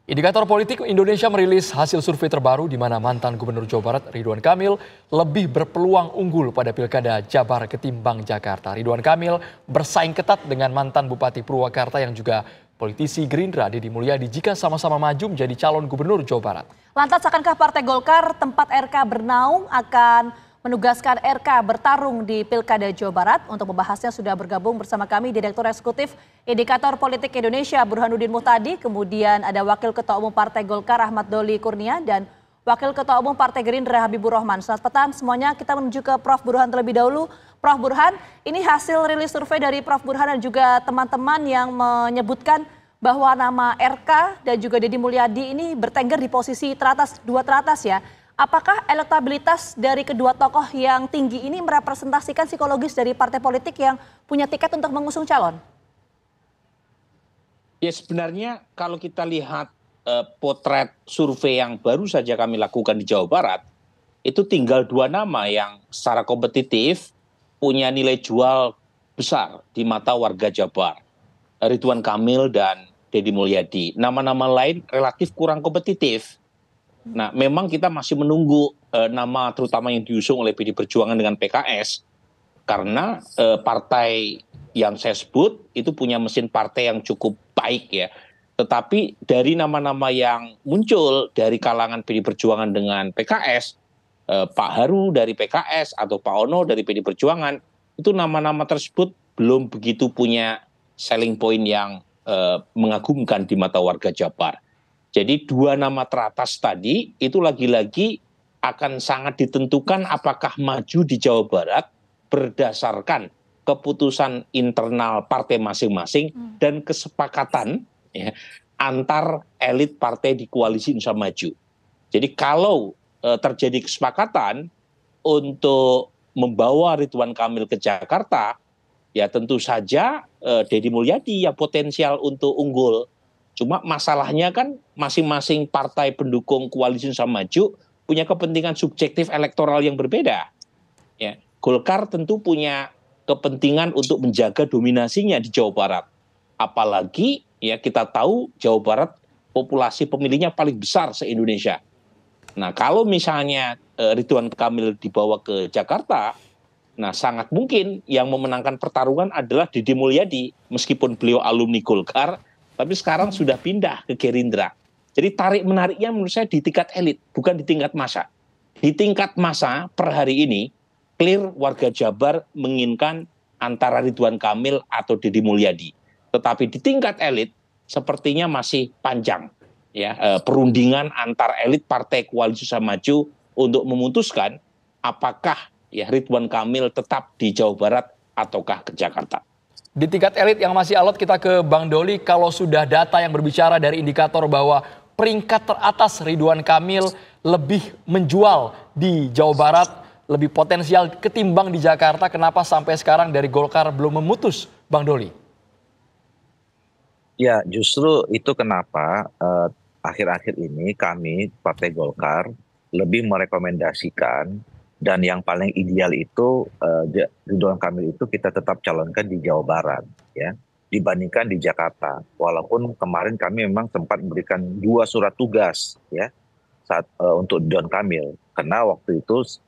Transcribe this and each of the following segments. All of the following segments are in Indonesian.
Indikator politik Indonesia merilis hasil survei terbaru di mana mantan Gubernur Jawa Barat Ridwan Kamil lebih berpeluang unggul pada Pilkada Jabar ketimbang Jakarta. Ridwan Kamil bersaing ketat dengan mantan Bupati Purwakarta yang juga politisi Gerindra Deddy Mulyadi jika sama-sama maju menjadi calon Gubernur Jawa Barat. Lantas akankah Partai Golkar tempat RK bernaung akan menugaskan RK bertarung di Pilkada Jawa Barat? Untuk membahasnya sudah bergabung bersama kami Direktur Eksekutif Indikator Politik Indonesia Burhanuddin Muhtadi, kemudian ada Wakil Ketua Umum Partai Golkar Ahmad Doli Kurnia dan Wakil Ketua Umum Partai Gerindra Habibur Rahman. Selamat petang semuanya, kita menuju ke Prof Burhan terlebih dahulu. Prof Burhan, ini hasil rilis survei dari Prof Burhan dan juga teman-teman yang menyebutkan bahwa nama RK dan juga Deddy Mulyadi ini bertengger di posisi teratas, dua teratas ya. Apakah elektabilitas dari kedua tokoh yang tinggi ini merepresentasikan psikologis dari partai politik yang punya tiket untuk mengusung calon? Ya sebenarnya kalau kita lihat potret survei yang baru saja kami lakukan di Jawa Barat, itu tinggal dua nama yang secara kompetitif punya nilai jual besar di mata warga Jabar. Ridwan Kamil dan Deddy Mulyadi. Nama-nama lain relatif kurang kompetitif. Nah, memang kita masih menunggu nama terutama yang diusung oleh PD Perjuangan dengan PKS, karena partai yang saya sebut itu punya mesin partai yang cukup baik ya. Tetapi dari nama-nama yang muncul dari kalangan PD Perjuangan dengan PKS, Pak Haru dari PKS atau Pak Ono dari PD Perjuangan, itu nama-nama tersebut belum begitu punya selling point yang mengagumkan di mata warga Jabar. Jadi dua nama teratas tadi itu lagi-lagi akan sangat ditentukan apakah maju di Jawa Barat berdasarkan keputusan internal partai masing-masing dan kesepakatan ya, antar elit partai di koalisi Indonesia Maju. Jadi kalau terjadi kesepakatan untuk membawa Ridwan Kamil ke Jakarta, ya tentu saja Deddy Mulyadi yang potensial untuk unggul. Cuma masalahnya kan masing-masing partai pendukung koalisi Indonesia Maju punya kepentingan subjektif elektoral yang berbeda. Ya, Golkar tentu punya kepentingan untuk menjaga dominasinya di Jawa Barat. Apalagi ya kita tahu Jawa Barat populasi pemilihnya paling besar se-Indonesia. Nah kalau misalnya Ridwan Kamil dibawa ke Jakarta, nah sangat mungkin yang memenangkan pertarungan adalah Deddy Mulyadi. Meskipun beliau alumni Golkar, tapi sekarang sudah pindah ke Gerindra. Jadi tarik-menariknya menurut saya di tingkat elit, bukan di tingkat massa. Di tingkat massa per hari ini, clear warga Jabar menginginkan antara Ridwan Kamil atau Deddy Mulyadi. Tetapi di tingkat elit, sepertinya masih panjang ya perundingan antar elit partai koalisi Indonesia Maju untuk memutuskan apakah ya Ridwan Kamil tetap di Jawa Barat ataukah ke Jakarta. Di tingkat elit yang masih alot kita ke Bang Doli, kalau sudah data yang berbicara dari indikator bahwa peringkat teratas Ridwan Kamil lebih menjual di Jawa Barat, lebih potensial ketimbang di Jakarta, kenapa sampai sekarang dari Golkar belum memutus, Bang Doli? Ya justru itu kenapa akhir-akhir ini kami Partai Golkar lebih merekomendasikan dan yang paling ideal itu Ridwan Kamil itu kita tetap calonkan di Jawa Barat ya dibandingkan di Jakarta. Walaupun kemarin kami memang sempat memberikan 2 surat tugas ya untuk Ridwan Kamil, karena waktu itu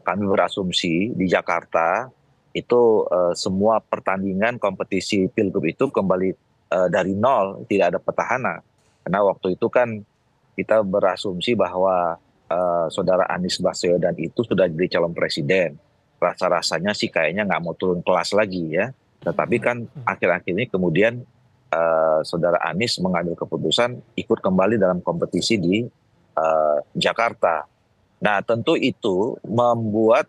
kami berasumsi di Jakarta itu semua pertandingan kompetisi pilgub itu kembali dari nol, tidak ada petahana. Karena waktu itu kan kita berasumsi bahwa saudara Anies Baswedan itu sudah jadi calon presiden. Rasa-rasanya sih kayaknya nggak mau turun kelas lagi ya. Tetapi kan akhir-akhir ini kemudian saudara Anies mengambil keputusan ikut kembali dalam kompetisi di Jakarta. Nah tentu itu membuat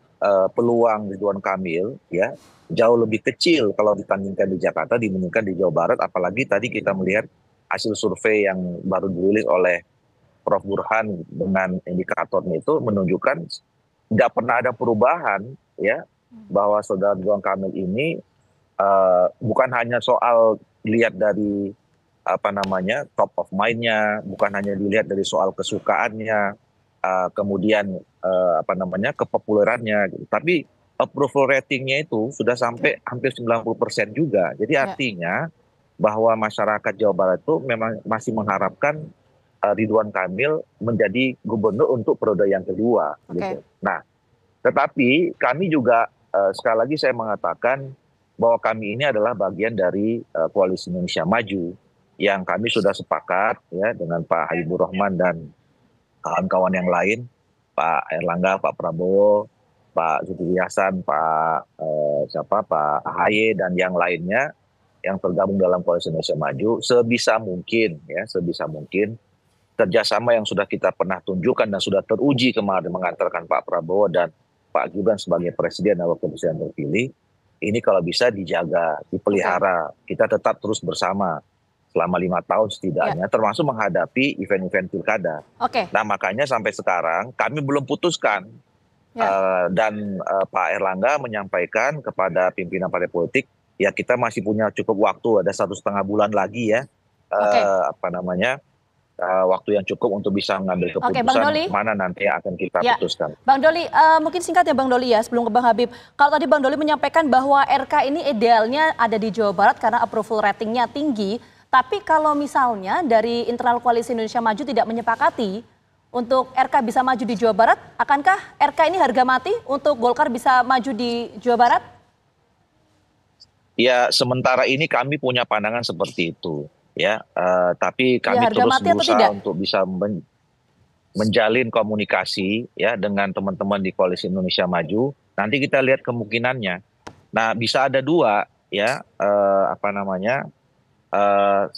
peluang Ridwan Kamil ya jauh lebih kecil kalau ditandingkan di Jakarta dibandingkan di Jawa Barat. Apalagi tadi kita melihat hasil survei yang baru dirilis oleh Prof Burhan dengan indikatornya itu menunjukkan tidak pernah ada perubahan ya bahwa saudara Ridwan Kamil ini bukan hanya soal lihat dari top of mind-nya, bukan hanya dilihat dari soal kesukaannya, kemudian kepopulerannya, gitu. Tapi approval ratingnya itu sudah sampai hampir 90% juga. Jadi artinya bahwa masyarakat Jawa Barat itu memang masih mengharapkan Ridwan Kamil menjadi gubernur untuk periode yang kedua. Oke. Gitu. Nah, tetapi kami juga sekali lagi saya mengatakan bahwa kami ini adalah bagian dari Koalisi Indonesia Maju yang kami sudah sepakat ya dengan Pak Habibur Rahman dan kawan-kawan yang lain, Pak Erlangga, Pak Prabowo, Pak Zulkifli Hasan, Pak AHY dan yang lainnya yang tergabung dalam Koalisi Indonesia Maju sebisa mungkin kerjasama yang sudah kita pernah tunjukkan dan sudah teruji kemarin mengantarkan Pak Prabowo dan Pak Gibran sebagai presiden dan wakil presiden terpilih, ini kalau bisa dijaga, dipelihara, kita tetap terus bersama selama 5 tahun setidaknya, termasuk menghadapi event-event pilkada. Nah makanya sampai sekarang kami belum putuskan, dan Pak Erlangga menyampaikan kepada pimpinan partai politik, ya kita masih punya cukup waktu, ada 1,5 bulan lagi ya, waktu yang cukup untuk bisa mengambil keputusan mana nanti yang akan kita putuskan. Bang Doli, mungkin singkat ya Bang Doli ya, sebelum ke Bang Habib. Kalau tadi Bang Doli menyampaikan bahwa RK ini idealnya ada di Jawa Barat karena approval ratingnya tinggi, tapi kalau misalnya dari internal Koalisi Indonesia Maju tidak menyepakati untuk RK bisa maju di Jawa Barat, akankah RK ini harga mati untuk Golkar bisa maju di Jawa Barat? Ya, sementara ini kami punya pandangan seperti itu. Ya, tapi kami terus berusaha untuk bisa menjalin komunikasi ya dengan teman-teman di Koalisi Indonesia Maju. Nanti kita lihat kemungkinannya. Nah, bisa ada dua ya,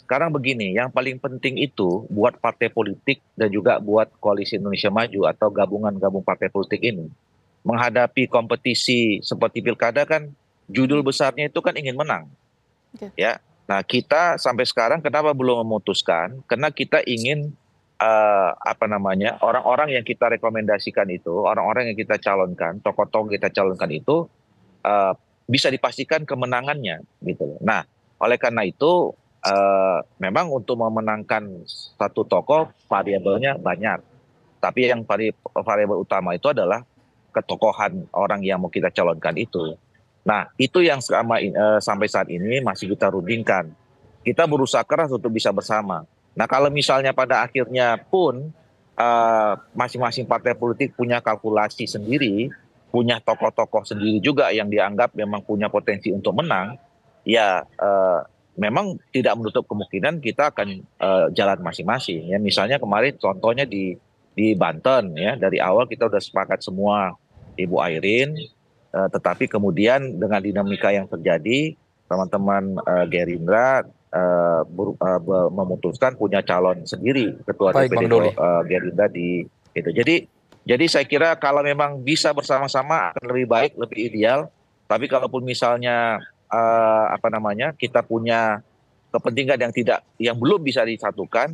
sekarang begini, yang paling penting itu buat partai politik dan juga buat Koalisi Indonesia Maju atau gabung partai politik ini menghadapi kompetisi seperti pilkada kan, judul besarnya itu kan ingin menang. Ya. Nah, kita sampai sekarang kenapa belum memutuskan? Karena kita ingin orang-orang yang kita rekomendasikan itu, orang-orang yang kita calonkan, tokoh-tokoh kita calonkan itu bisa dipastikan kemenangannya, gitu. Nah, oleh karena itu memang untuk memenangkan satu tokoh variabelnya banyak, tapi yang variabel utama itu adalah ketokohan orang yang mau kita calonkan itu. Nah, itu yang sampai saat ini masih kita rundingkan. Kita berusaha keras untuk bisa bersama. Nah, kalau misalnya pada akhirnya pun masing-masing partai politik punya kalkulasi sendiri, punya tokoh-tokoh sendiri juga yang dianggap memang punya potensi untuk menang, ya memang tidak menutup kemungkinan kita akan jalan masing-masing. Ya, misalnya kemarin contohnya di Banten ya, dari awal kita sudah sepakat semua Ibu Airin. Tetapi kemudian dengan dinamika yang terjadi, teman-teman Gerindra memutuskan punya calon sendiri ketua DPD Gerindra di itu. Jadi saya kira kalau memang bisa bersama-sama akan lebih baik, lebih ideal. Tapi kalaupun misalnya kita punya kepentingan yang belum bisa disatukan,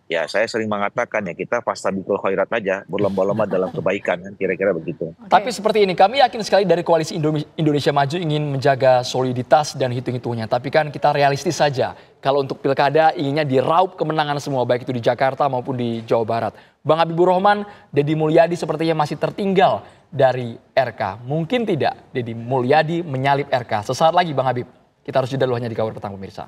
ya saya sering mengatakan ya kita fastabiqul khairat aja, berlomba-lomba dalam kebaikan, kan kira-kira begitu. Tapi seperti ini, kami yakin sekali dari Koalisi Indonesia Maju ingin menjaga soliditas dan hitung-hitungnya. Tapi kan kita realistis saja, kalau untuk pilkada inginnya diraup kemenangan semua, baik itu di Jakarta maupun di Jawa Barat. Bang Habibur Rahman, Deddy Mulyadi sepertinya masih tertinggal dari RK. Mungkin tidak Deddy Mulyadi menyalip RK. Sesaat lagi Bang Habib, kita harus jeda dulu hanya di Kawar Petang pemirsa.